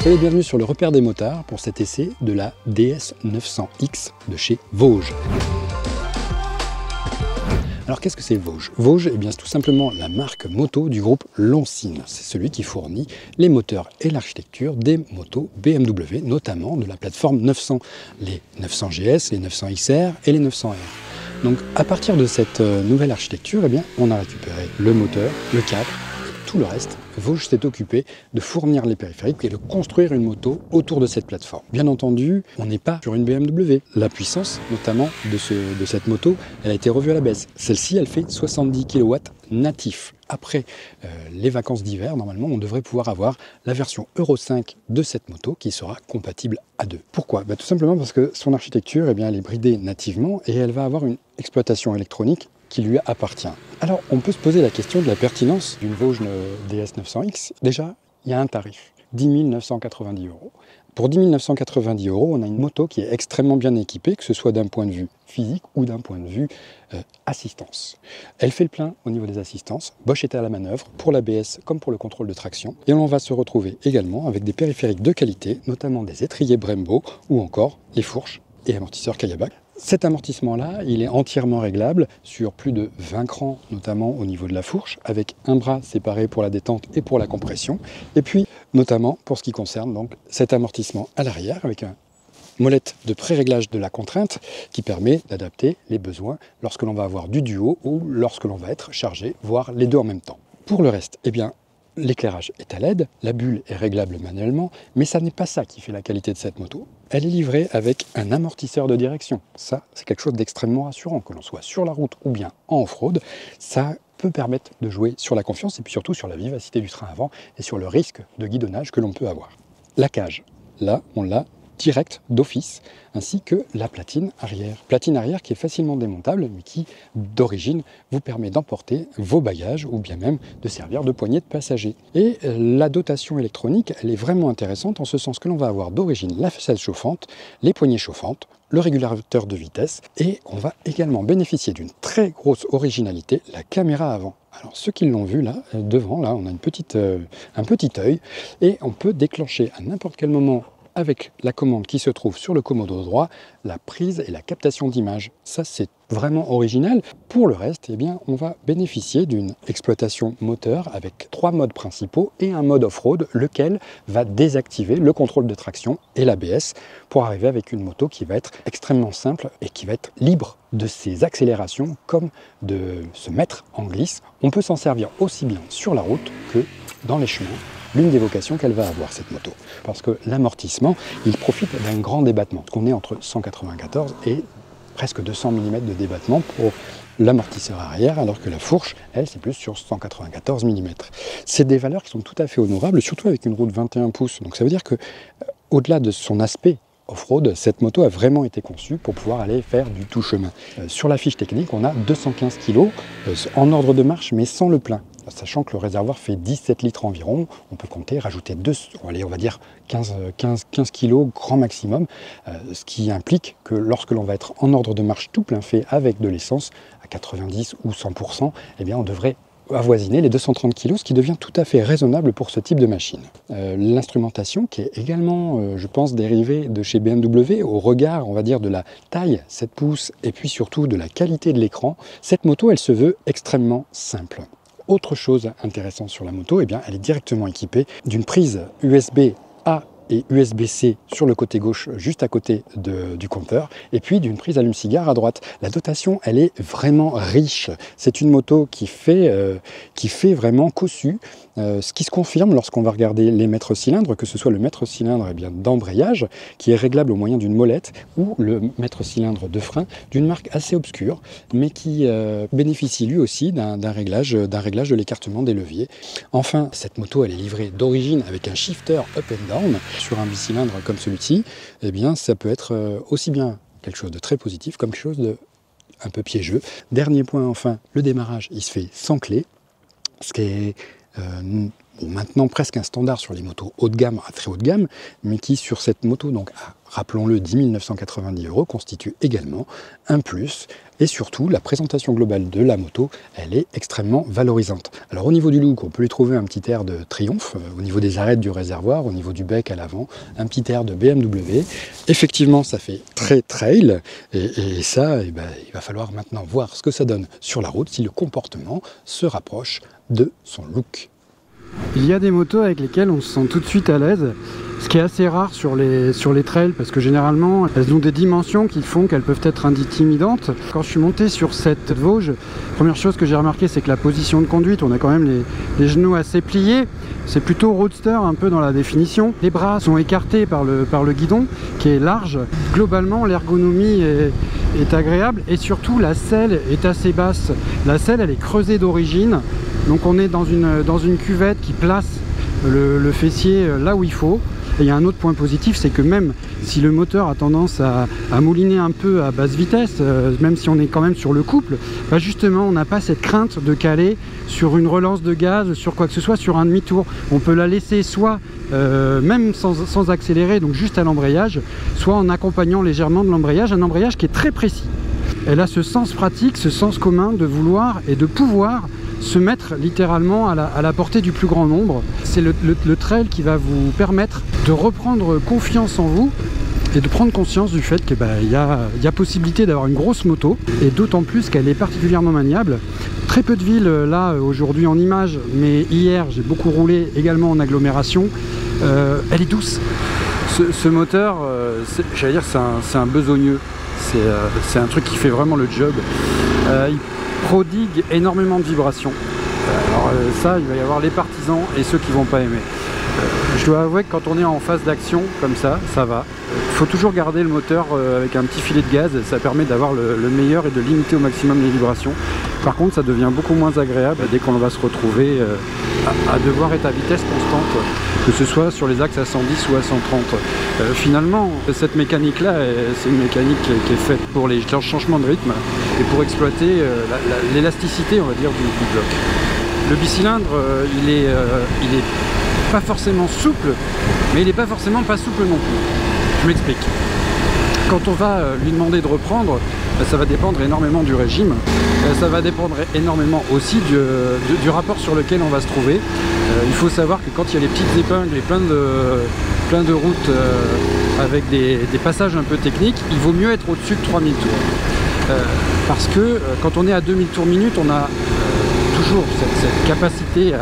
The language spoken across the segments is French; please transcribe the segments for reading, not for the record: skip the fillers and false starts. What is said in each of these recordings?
Soyez les bienvenus sur le repère des motards pour cet essai de la DS900X de chez Vosges. Alors qu'est-ce que c'est Vosges? Vosges, eh bien, c'est tout simplement la marque moto du groupe Longines. C'est celui qui fournit les moteurs et l'architecture des motos BMW, notamment de la plateforme 900, les 900 GS, les 900 XR et les 900R. Donc à partir de cette nouvelle architecture, eh bien, on a récupéré le moteur, le cadre, et tout le reste. Vosges s'est occupé de fournir les périphériques et de construire une moto autour de cette plateforme. Bien entendu, on n'est pas sur une BMW. La puissance, notamment de cette moto, elle a été revue à la baisse. Celle-ci, elle fait 70 kW natifs. Après les vacances d'hiver, normalement, on devrait pouvoir avoir la version Euro 5 de cette moto qui sera compatible à 2. Pourquoi? Tout simplement parce que son architecture, eh bien, elle est bridée nativement et elle va avoir une exploitation électronique qui lui appartient. Alors, on peut se poser la question de la pertinence d'une Vosges DS900X. Déjà, il y a un tarif, 10 990 €. Pour 10 990 €, on a une moto qui est extrêmement bien équipée, que ce soit d'un point de vue physique ou d'un point de vue assistance. Elle fait le plein au niveau des assistances. Bosch est à la manœuvre pour l'ABS comme pour le contrôle de traction. Et on va se retrouver également avec des périphériques de qualité, notamment des étriers Brembo ou encore les fourches et amortisseurs Kayabac. Cet amortissement-là, il est entièrement réglable sur plus de 20 crans, notamment au niveau de la fourche, avec un bras séparé pour la détente et pour la compression. Et puis, notamment, pour ce qui concerne donc cet amortissement à l'arrière, avec un molette de pré-réglage de la contrainte qui permet d'adapter les besoins lorsque l'on va avoir du duo ou lorsque l'on va être chargé, voire les deux en même temps. Pour le reste, eh bien, l'éclairage est à LED, la bulle est réglable manuellement, mais ça n'est pas ça qui fait la qualité de cette moto. Elle est livrée avec un amortisseur de direction. Ça, c'est quelque chose d'extrêmement rassurant, que l'on soit sur la route ou bien en off-road. Ça peut permettre de jouer sur la confiance et puis surtout sur la vivacité du train avant et sur le risque de guidonnage que l'on peut avoir. La cage, là, on l'a direct d'office, ainsi que la platine arrière. Platine arrière qui est facilement démontable, mais qui, d'origine, vous permet d'emporter vos bagages ou bien même de servir de poignée de passager. Et la dotation électronique, elle est vraiment intéressante en ce sens que l'on va avoir d'origine la façade chauffante, les poignées chauffantes, le régulateur de vitesse et on va également bénéficier d'une très grosse originalité, la caméra avant. Alors ceux qui l'ont vu là, devant, là, on a un petit œil et on peut déclencher à n'importe quel moment avec la commande qui se trouve sur le commodo droit, la prise et la captation d'image. Ça, c'est vraiment original. Pour le reste, eh bien, on va bénéficier d'une exploitation moteur avec 3 modes principaux et un mode off-road, lequel va désactiver le contrôle de traction et l'ABS pour arriver avec une moto qui va être extrêmement simple et qui va être libre de ses accélérations comme de se mettre en glisse. On peut s'en servir aussi bien sur la route que dans les chemins. L'une des vocations qu'elle va avoir cette moto. Parce que l'amortissement, il profite d'un grand débattement. On est entre 194 et presque 200 mm de débattement pour l'amortisseur arrière, alors que la fourche, elle, c'est plus sur 194 mm. C'est des valeurs qui sont tout à fait honorables, surtout avec une roue de 21 pouces. Donc ça veut dire que, au-delà de son aspect off-road, cette moto a vraiment été conçue pour pouvoir aller faire du tout chemin. Sur la fiche technique, on a 215 kg en ordre de marche, mais sans le plein. Sachant que le réservoir fait 17 litres environ, on peut compter, rajouter on va dire 15 kg grand maximum, ce qui implique que lorsque l'on va être en ordre de marche tout plein fait avec de l'essence à 90 ou 100%, eh bien on devrait avoisiner les 230 kg, ce qui devient tout à fait raisonnable pour ce type de machine. L'instrumentation qui est également, je pense, dérivée de chez BMW au regard, on va dire, de la taille 7 pouces et puis surtout de la qualité de l'écran, cette moto, elle se veut extrêmement simple. Autre chose intéressante sur la moto, eh bien, elle est directement équipée d'une prise USB-A et USB-C sur le côté gauche, juste à côté du compteur, et puis d'une prise allume-cigare à droite. La dotation, elle est vraiment riche. C'est une moto qui fait vraiment cossu, ce qui se confirme lorsqu'on va regarder les mètres cylindres, que ce soit le mètre cylindre d'embrayage, qui est réglable au moyen d'une molette, ou le mètre cylindre de frein, d'une marque assez obscure, mais qui bénéficie lui aussi d'un réglage de l'écartement des leviers. Enfin, cette moto, elle est livrée d'origine avec un shifter up and down, sur un bicylindre comme celui-ci, eh bien ça peut être aussi bien quelque chose de très positif comme quelque chose de un peu piégeux. Dernier point enfin, le démarrage, il se fait sans clé, ce qui est maintenant presque un standard sur les motos haut de gamme à très haut de gamme, mais qui sur cette moto donc a rappelons-le, 10 990 € constitue également un plus. Et surtout, la présentation globale de la moto, elle est extrêmement valorisante. Alors au niveau du look, on peut lui trouver un petit air de triomphe, au niveau des arêtes du réservoir, au niveau du bec à l'avant, un petit air de BMW. Effectivement, ça fait très trail, et ça, il va falloir maintenant voir ce que ça donne sur la route, si le comportement se rapproche de son look. Il y a des motos avec lesquelles on se sent tout de suite à l'aise, ce qui est assez rare sur les trails, parce que généralement elles ont des dimensions qui font qu'elles peuvent être intimidantes. Quand je suis monté sur cette Vosges, première chose que j'ai remarqué, c'est que la position de conduite, on a quand même les genoux assez pliés. C'est plutôt roadster un peu dans la définition. Les bras sont écartés par le guidon qui est large. Globalement, l'ergonomie est agréable, et surtout la selle est assez basse. La selle, elle est creusée d'origine, donc on est dans une cuvette qui place le fessier là où il faut. Et il y a un autre point positif, c'est que même si le moteur a tendance à mouliner un peu à basse vitesse, même si on est quand même sur le couple, bah justement on n'a pas cette crainte de caler sur une relance de gaz, sur quoi que ce soit, sur un demi-tour. On peut la laisser soit même sans accélérer, donc juste à l'embrayage, soit en accompagnant légèrement de l'embrayage, un embrayage qui est très précis. Elle a ce sens pratique, ce sens commun de vouloir et de pouvoir se mettre littéralement à la portée du plus grand nombre. C'est le trail qui va vous permettre de reprendre confiance en vous et de prendre conscience du fait qu'il y a possibilité d'avoir une grosse moto, et d'autant plus qu'elle est particulièrement maniable. Très peu de villes là aujourd'hui en image, mais hier j'ai beaucoup roulé également en agglomération. Elle est douce. Ce moteur, j'allais dire, c'est un besogneux. C'est un truc qui fait vraiment le job. Il prodigue énormément de vibrations. Alors ça, il va y avoir les partisans et ceux qui vont pas aimer. Je dois avouer que quand on est en phase d'action comme ça va. Il faut toujours garder le moteur avec un petit filet de gaz, ça permet d'avoir le meilleur et de limiter au maximum les vibrations. Par contre, ça devient beaucoup moins agréable dès qu'on va se retrouver à devoir être à vitesse constante, que ce soit sur les axes à 110 ou à 130. Finalement, cette mécanique-là, c'est une mécanique qui est faite pour les changements de rythme et pour exploiter l'élasticité, on va dire, du bloc. Le bicylindre, il est pas forcément souple, mais il n'est pas forcément pas souple non plus. Je m'explique. Quand on va lui demander de reprendre, ça va dépendre énormément du régime, ça va dépendre énormément aussi du rapport sur lequel on va se trouver. Il faut savoir que quand il y a les petites épingles et plein de routes avec des passages un peu techniques, il vaut mieux être au-dessus de 3000 tours. Parce que quand on est à 2000 tours minute, on a toujours cette capacité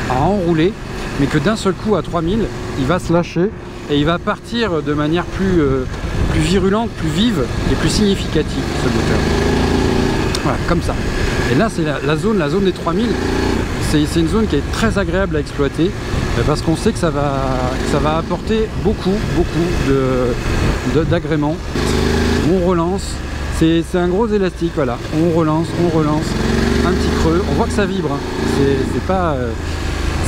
à enrouler, mais que d'un seul coup à 3000, il va se lâcher et il va partir de manière plus virulente, plus vive et plus significative, ce moteur. Voilà, comme ça. Et là, c'est la zone des 3000, c'est une zone qui est très agréable à exploiter, parce qu'on sait que ça va apporter beaucoup d'agréments. On relance, c'est un gros élastique, voilà. On relance, un petit creux, on voit que ça vibre, hein.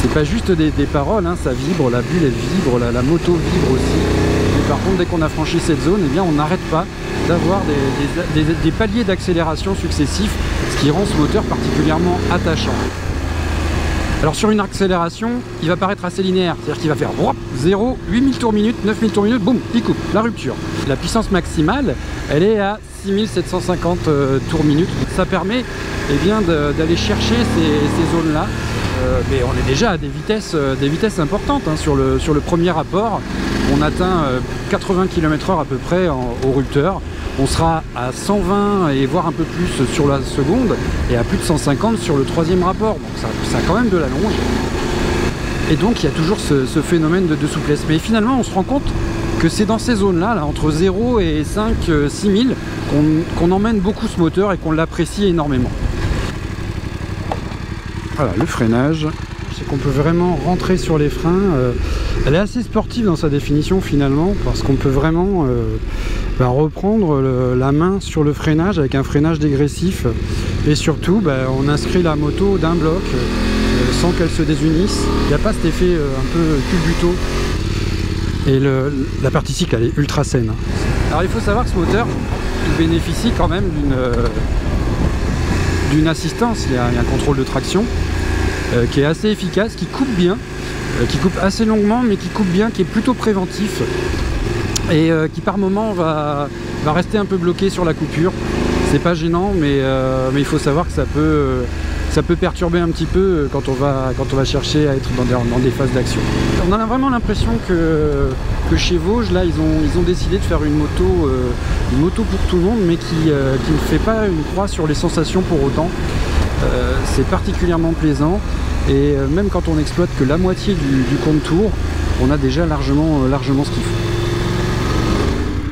C'est pas juste des paroles, hein, ça vibre, la bulle elle vibre, la moto vibre aussi. Mais par contre, dès qu'on a franchi cette zone, eh bien, on n'arrête pas d'avoir des paliers d'accélération successifs, ce qui rend ce moteur particulièrement attachant. Alors sur une accélération, il va paraître assez linéaire, c'est-à-dire qu'il va faire 0, 8000 tours minute, 9000 tours minute, boum, il coupe, la rupture. La puissance maximale, elle est à 6750 tours minute. Ça permet d'aller chercher ces zones-là. Mais on est déjà à des vitesses importantes, hein. Sur le premier rapport, on atteint 80 km/h à peu près au rupteur. On sera à 120 et voire un peu plus sur la seconde, et à plus de 150 sur le troisième rapport. Donc ça a quand même de la longe. Et donc il y a toujours ce phénomène de souplesse. Mais finalement, on se rend compte que c'est dans ces zones-là, entre 0 et 5-6000, qu'on emmène beaucoup ce moteur et qu'on l'apprécie énormément. Voilà, le freinage, c'est qu'on peut vraiment rentrer sur les freins. Elle est assez sportive dans sa définition finalement, parce qu'on peut vraiment reprendre la main sur le freinage avec un freinage dégressif, et surtout on inscrit la moto d'un bloc sans qu'elle se désunisse. Il n'y a pas cet effet un peu culbuto, et la partie cycle, elle est ultra saine. Alors il faut savoir que ce moteur, il bénéficie quand même d'une assistance. Il y a un contrôle de traction qui est assez efficace, qui coupe bien, qui coupe assez longuement, mais qui coupe bien, qui est plutôt préventif. et qui par moment va rester un peu bloqué sur la coupure. C'est pas gênant, mais il faut savoir que ça peut perturber un petit peu quand on va chercher à être dans des phases d'action. On a vraiment l'impression que chez Vosges, là, ils ont décidé de faire une moto pour tout le monde, mais qui ne fait pas une croix sur les sensations pour autant. C'est particulièrement plaisant, et même quand on exploite que la moitié du contour, on a déjà largement ce qu'il faut.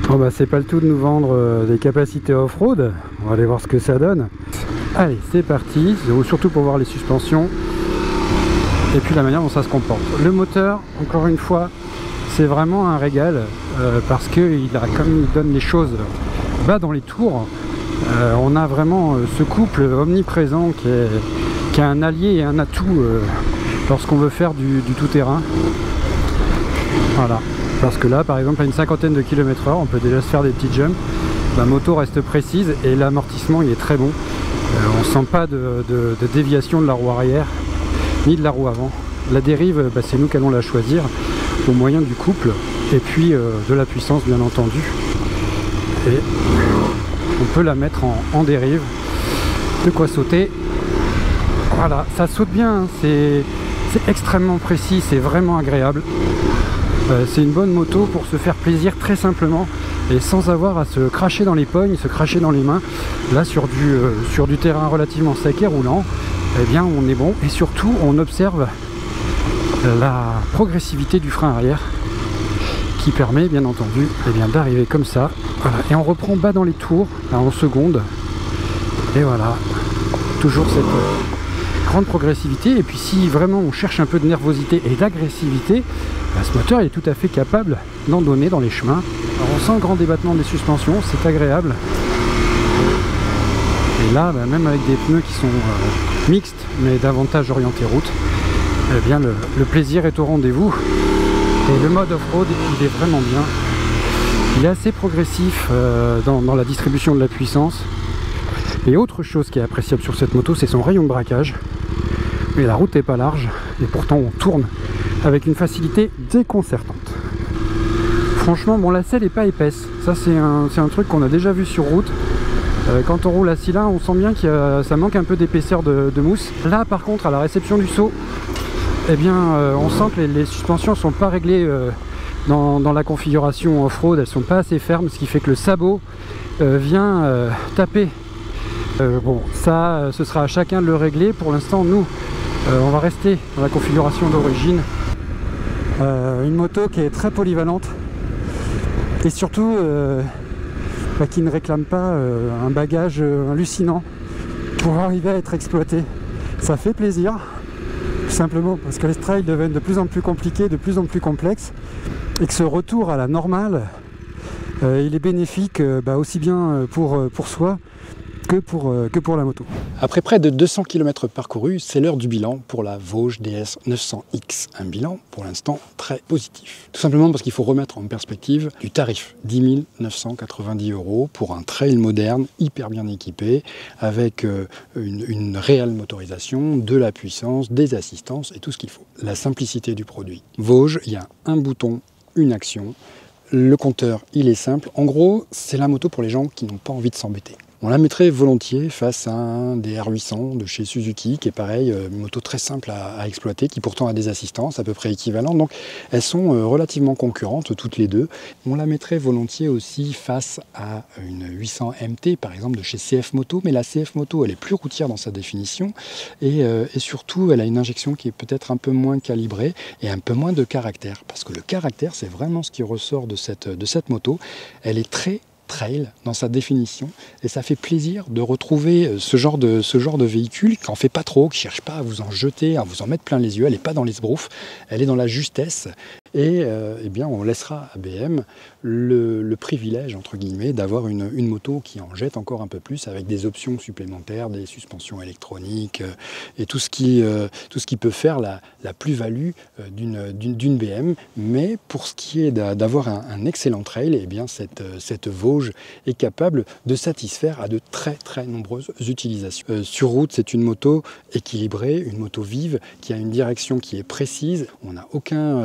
Bon bah c'est pas le tout de nous vendre des capacités off-road, on va aller voir ce que ça donne. Allez, c'est parti, surtout pour voir les suspensions et puis la manière dont ça se comporte. Le moteur, encore une fois, c'est vraiment un régal parce que comme il donne les choses bas dans les tours, on a vraiment ce couple omniprésent qui est un allié et un atout lorsqu'on veut faire du tout-terrain. Voilà. Parce que là, par exemple, à une cinquantaine de km/h, on peut déjà se faire des petits jumps. La moto reste précise et l'amortissement il est très bon. On ne sent pas de déviation de la roue arrière ni de la roue avant. La dérive, c'est nous qui allons la choisir au moyen du couple et puis de la puissance bien entendu. Et on peut la mettre en dérive. De quoi sauter. Voilà, ça saute bien, hein. C'est extrêmement précis, c'est vraiment agréable. C'est une bonne moto pour se faire plaisir très simplement et sans avoir à se cracher dans les pognes, se cracher dans les mains. Là sur du terrain relativement sec et roulant, eh bien on est bon, et surtout on observe la progressivité du frein arrière qui permet bien entendu d'arriver comme ça. Voilà. Et on reprend bas dans les tours là, en seconde, et voilà, toujours cette grande progressivité. Et puis si vraiment on cherche un peu de nervosité et d'agressivité, ce moteur est tout à fait capable d'en donner dans les chemins. Alors on sent le grand débattement des suspensions, c'est agréable. Et là, même avec des pneus qui sont mixtes, mais davantage orientés route, eh bien le plaisir est au rendez-vous. Et le mode off-road, il est vraiment bien. Il est assez progressif dans la distribution de la puissance. Et autre chose qui est appréciable sur cette moto, c'est son rayon de braquage. Mais la route n'est pas large, et pourtant on tourne avec une facilité déconcertante. Franchement, bon, la selle n'est pas épaisse. Ça, c'est un truc qu'on a déjà vu sur route. Quand on roule à cylindre, on sent bien que ça manque un peu d'épaisseur de mousse. Là, par contre, à la réception du saut, eh bien, on sent que les suspensions ne sont pas réglées dans la configuration off-road. Elles ne sont pas assez fermes, ce qui fait que le sabot vient taper. Bon, ça, ce sera à chacun de le régler. Pour l'instant, nous, on va rester dans la configuration d'origine. Une moto qui est très polyvalente et surtout qui ne réclame pas un bagage hallucinant pour arriver à être exploité. Ça fait plaisir, tout simplement parce que les trails deviennent de plus en plus compliqués, de plus en plus complexes, et que ce retour à la normale, il est bénéfique aussi bien pour soi que pour la moto. Après près de 200 km parcourus, c'est l'heure du bilan pour la Vosges DS 900X. Un bilan pour l'instant très positif. Tout simplement parce qu'il faut remettre en perspective du tarif. 10 990 € pour un trail moderne, hyper bien équipé, avec une réelle motorisation, de la puissance, des assistances et tout ce qu'il faut. La simplicité du produit. Vosges, il y a un bouton, une action. Le compteur, il est simple. En gros, c'est la moto pour les gens qui n'ont pas envie de s'embêter. On la mettrait volontiers face à un DR800 de chez Suzuki, qui est pareil, une moto très simple à exploiter, qui pourtant a des assistances à peu près équivalentes. Donc elles sont relativement concurrentes toutes les deux. On la mettrait volontiers aussi face à une 800 MT, par exemple, de chez CF Moto. Mais la CF Moto, elle est plus routière dans sa définition. Et surtout, elle a une injection qui est peut-être un peu moins calibrée et un peu moins de caractère. Parce que le caractère, c'est vraiment ce qui ressort de cette moto. Elle est très trail dans sa définition, et ça fait plaisir de retrouver ce genre de véhicule qui n'en fait pas trop, qui ne cherche pas à vous en jeter, à vous en mettre plein les yeux. Elle n'est pas dans les sbroufs, elle est dans la justesse. Et eh bien, on laissera à BM le privilège, entre guillemets, d'avoir une moto qui en jette encore un peu plus, avec des options supplémentaires, des suspensions électroniques et tout ce qui peut faire la plus-value d'une BM. Mais pour ce qui est d'avoir un excellent trail, eh bien, cette Vosges est capable de satisfaire à de très très nombreuses utilisations. Sur route, c'est une moto équilibrée, une moto vive, qui a une direction qui est précise. On n'a aucun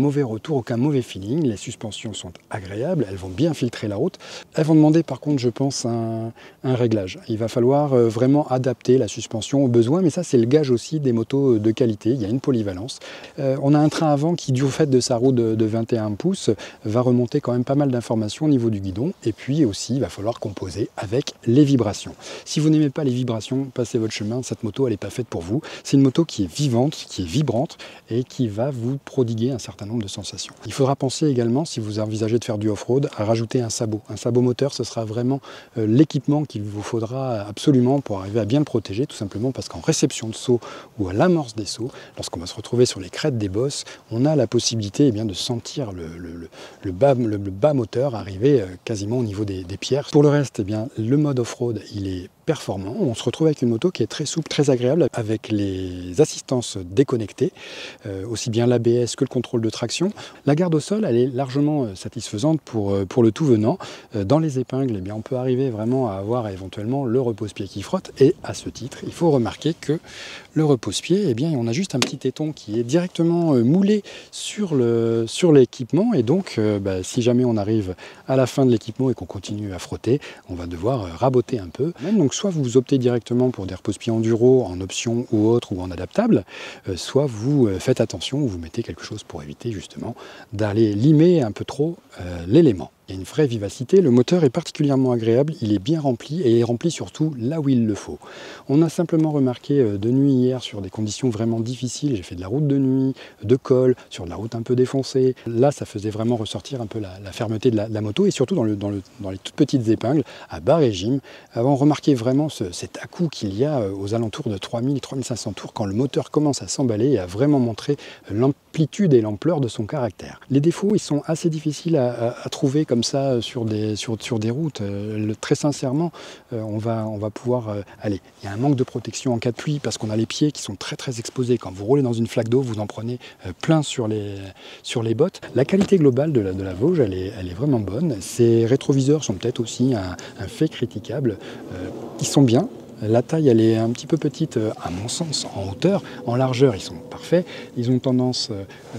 mauvais retour, aucun mauvais feeling. Les suspensions sont agréables, elles vont bien filtrer la route. Elles vont demander par contre, je pense, un réglage. Il va falloir vraiment adapter la suspension aux besoins, mais ça c'est le gage aussi des motos de qualité. Il y a une polyvalence. On a un train avant qui, du fait de sa roue de 21 pouces, va remonter quand même pas mal d'informations au niveau du guidon. Et puis aussi, il va falloir composer avec les vibrations. Si vous n'aimez pas les vibrations, passez votre chemin. Cette moto, elle n'est pas faite pour vous. C'est une moto qui est vivante, qui est vibrante et qui va vous prodiguer un certain nombre de sensations. Il faudra penser également, si vous envisagez de faire du off-road, à rajouter un sabot. Un sabot moteur, ce sera vraiment l'équipement qu'il vous faudra absolument pour arriver à bien le protéger, tout simplement parce qu'en réception de saut ou à l'amorce des sauts, lorsqu'on va se retrouver sur les crêtes des bosses, on a la possibilité de sentir le bas moteur arriver quasiment au niveau des pierres. Pour le reste, le mode off-road, il est performant. On se retrouve avec une moto qui est très souple, très agréable, avec les assistances déconnectées, aussi bien l'ABS que le contrôle de traction. La garde au sol, elle est largement satisfaisante pour le tout venant. Dans les épingles, on peut arriver vraiment à avoir éventuellement le repose-pied qui frotte. Et à ce titre, il faut remarquer que le repose-pied, on a juste un petit téton qui est directement moulé sur l'équipement. Et donc, si jamais on arrive à la fin de l'équipement et qu'on continue à frotter, on va devoir raboter un peu. Donc, soit vous optez directement pour des repose-pieds enduro en option ou autre ou en adaptable, soit vous faites attention ou vous mettez quelque chose pour éviter justement d'aller limer un peu trop l'élément. Il y a une vraie vivacité, le moteur est particulièrement agréable, il est bien rempli et il est rempli surtout là où il le faut. On a simplement remarqué de nuit hier sur des conditions vraiment difficiles, j'ai fait de la route de nuit, de col, sur de la route un peu défoncée. Là ça faisait vraiment ressortir un peu la fermeté de la moto et surtout dans les toutes petites épingles à bas régime. On remarquait vraiment cet à-coup qu'il y a aux alentours de 3000-3500 tours quand le moteur commence à s'emballer et à vraiment montrer l'amplitude et l'ampleur de son caractère. Les défauts ils sont assez difficiles à trouver comme ça sur des routes. Très sincèrement, on va pouvoir aller. Il y a un manque de protection en cas de pluie parce qu'on a les pieds qui sont très très exposés. Quand vous roulez dans une flaque d'eau, vous en prenez plein sur les bottes. La qualité globale de la Vosges, elle est vraiment bonne. Ces rétroviseurs sont peut-être aussi un fait critiquable. Ils sont bien. La taille, elle est un petit peu petite, à mon sens, en hauteur. En largeur, ils sont parfaits. Ils ont tendance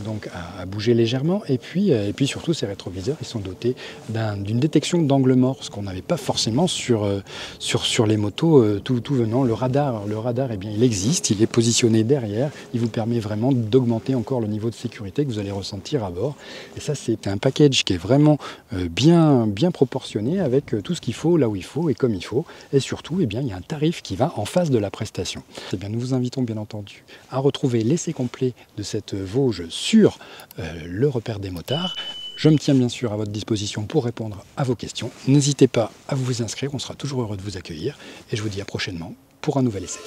donc à bouger légèrement. Et puis surtout, ces rétroviseurs, ils sont dotés d'une détection d'angle mort, ce qu'on n'avait pas forcément sur les motos tout venant. Le radar, il existe. Il est positionné derrière. Il vous permet vraiment d'augmenter encore le niveau de sécurité que vous allez ressentir à bord. Et ça, c'est un package qui est vraiment bien proportionné avec tout ce qu'il faut, là où il faut et comme il faut. Et surtout, il y a un tarif qui va en face de la prestation. Nous vous invitons bien entendu à retrouver l'essai complet de cette Vosges sur le repère des motards. Je me tiens bien sûr à votre disposition pour répondre à vos questions. N'hésitez pas à vous inscrire, on sera toujours heureux de vous accueillir et je vous dis à prochainement pour un nouvel essai.